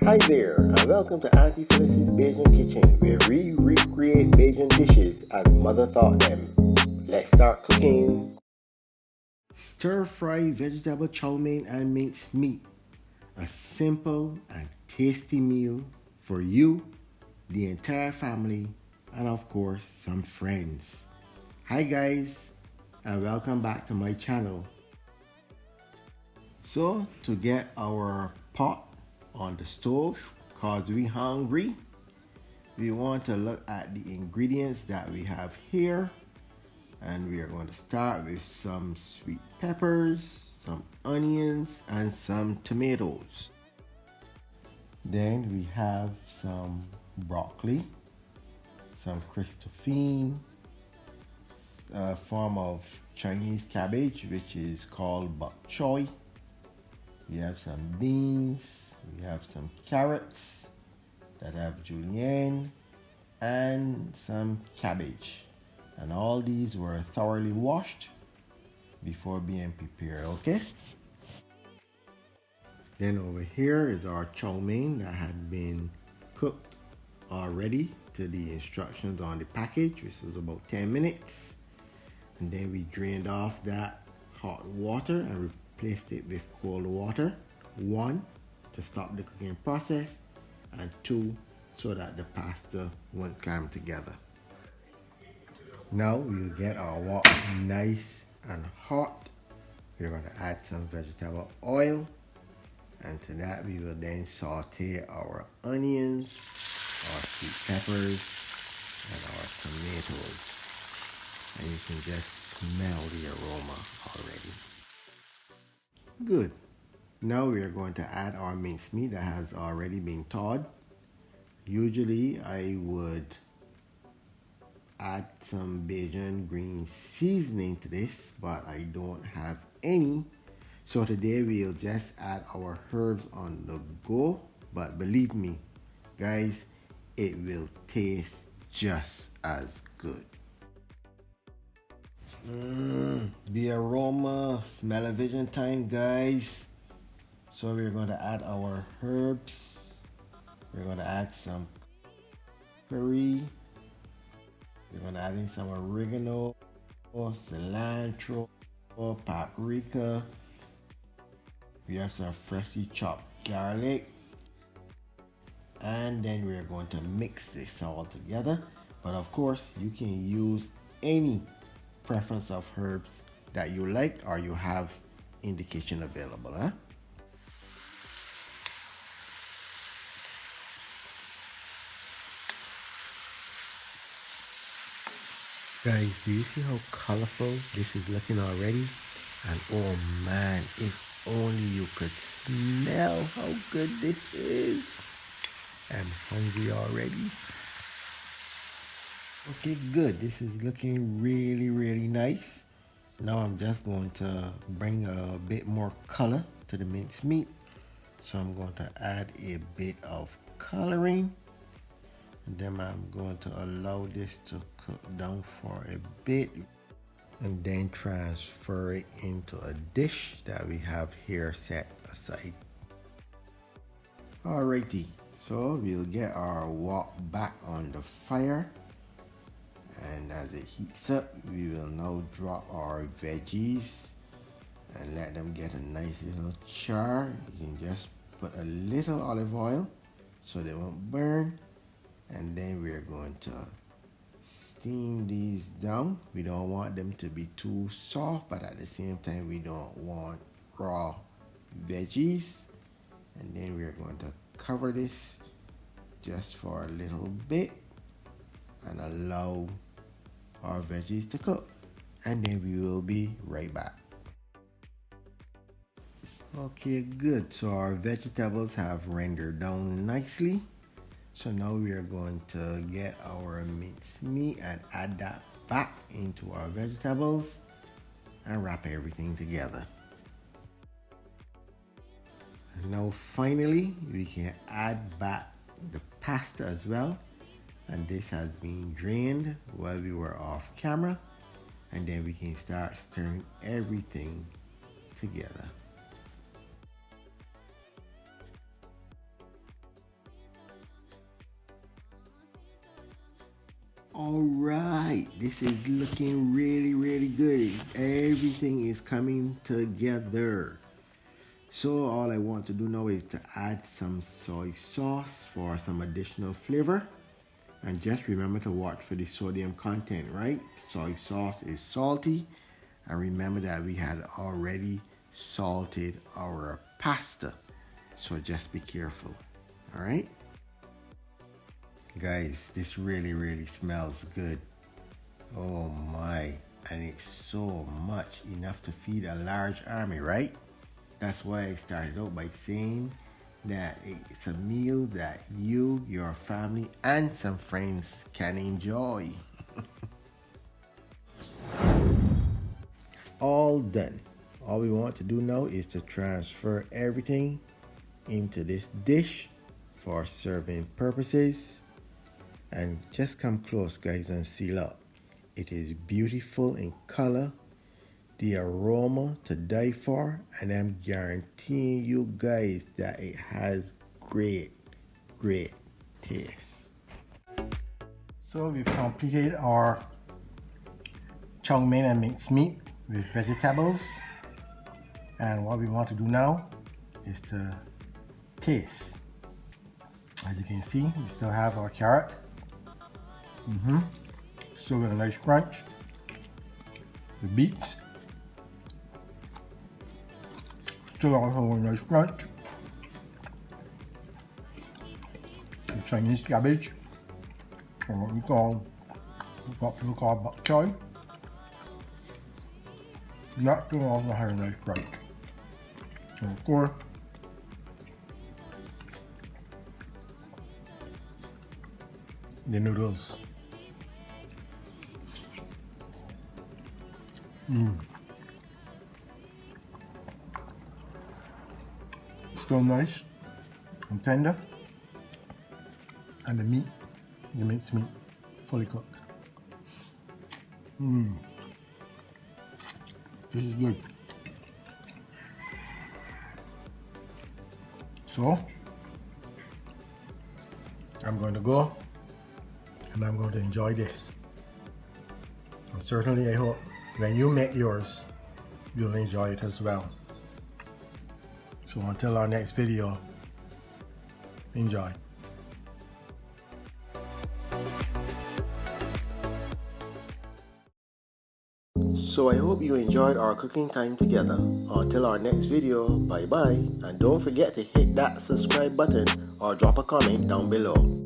Hi there, and welcome to Auntie Phyllis's Bajan Kitchen, where we recreate Bajan dishes as mother taught them. Let's start cooking. Stir-fry vegetable chow mein and minced meat. A simple and tasty meal for you, the entire family, and of course, some friends. Hi guys, and welcome back to my channel. So, to get our pot on the stove, cause we hungry, we want to look at the ingredients that we have here, and we are going to start with some sweet peppers, some onions, and some tomatoes. Then we have some broccoli, some Christophine, a form of Chinese cabbage which is called bok choy. We have some beans, we have some carrots that have julienne, and some cabbage. And all these were thoroughly washed before being prepared, okay? Then over here is our chow mein that had been cooked already to the instructions on the package, which was about 10 minutes. And then we drained off that hot water and replaced it with cold water. 1, to stop the cooking process, and 2, so that the pasta won't clam together. Now we'll get our wok nice and hot. We're going to add some vegetable oil, and to that we will then saute our onions, our sweet peppers, and our tomatoes. And you can just smell the aroma already. Good. Now we are going to add our mincemeat that has already been thawed. Usually I would add some Bajan green seasoning to this, but I don't have any. So today we'll just add our herbs on the go. But believe me, guys, it will taste just as good. The aroma, smell-o-vision time, guys. So we're going to add our herbs. We're going to add some curry. We're going to add in some oregano, cilantro, paprika. We have some freshly chopped garlic. And then we're going to mix this all together. But of course, you can use any preference of herbs that you like or you have in the kitchen available, huh? Guys, do you see how colorful this is looking already? And oh man, if only you could smell how good this is. I'm hungry already. Okay, good. This is looking really nice. Now I'm just going to bring a bit more color to the mincemeat. So I'm going to add a bit of coloring. And then I'm going to allow this to cook down for a bit and then transfer it into a dish that we have here set aside. Alrighty, so we'll get our wok back on the fire, and as it heats up we will now drop our veggies and let them get a nice little char. You can just put a little olive oil so they won't burn. And then we're going to steam these down. We don't want them to be too soft, but at the same time we don't want raw veggies. And then we're going to cover this just for a little bit and allow our veggies to cook. And then we will be right back. Okay, good. So our vegetables have rendered down nicely. So now we are going to get our mincemeat and add that back into our vegetables and wrap everything together. And now finally we can add back the pasta as well. And this has been drained while we were off camera. And then we can start stirring everything together. All right, this is looking really good. Everything is coming together. So all I want to do now is to add some soy sauce for some additional flavor. And just remember to watch for the sodium content, right? Soy sauce is salty. And remember that we had already salted our pasta. So just be careful, all right? Guys, this really smells good. Oh my, and it's so much, enough to feed a large army, right? That's why I started out by saying that it's a meal that you, your family, and some friends can enjoy. All done. All we want to do now is to transfer everything into this dish for serving purposes. And just come close, guys, and seal up. It is beautiful in color, the aroma to die for, and I'm guaranteeing you guys that it has great taste. So we've completed our Chowmein and mincemeat with vegetables, and what we want to do now is to taste. As you can see, we still have our carrot. Still with a nice crunch. The beets still also with a nice crunch. The Chinese cabbage, or what people call bok choy. That still also has a nice crunch. And of course, the noodles. Still nice and tender, and the meat, the mincemeat, fully cooked. This is good. So I'm going to go and I'm going to enjoy this. And certainly I hope when you make yours, you'll enjoy it as well. So until our next video, enjoy. So I hope you enjoyed our cooking time together. Until our next video, bye bye. And don't forget to hit that subscribe button or drop a comment down below.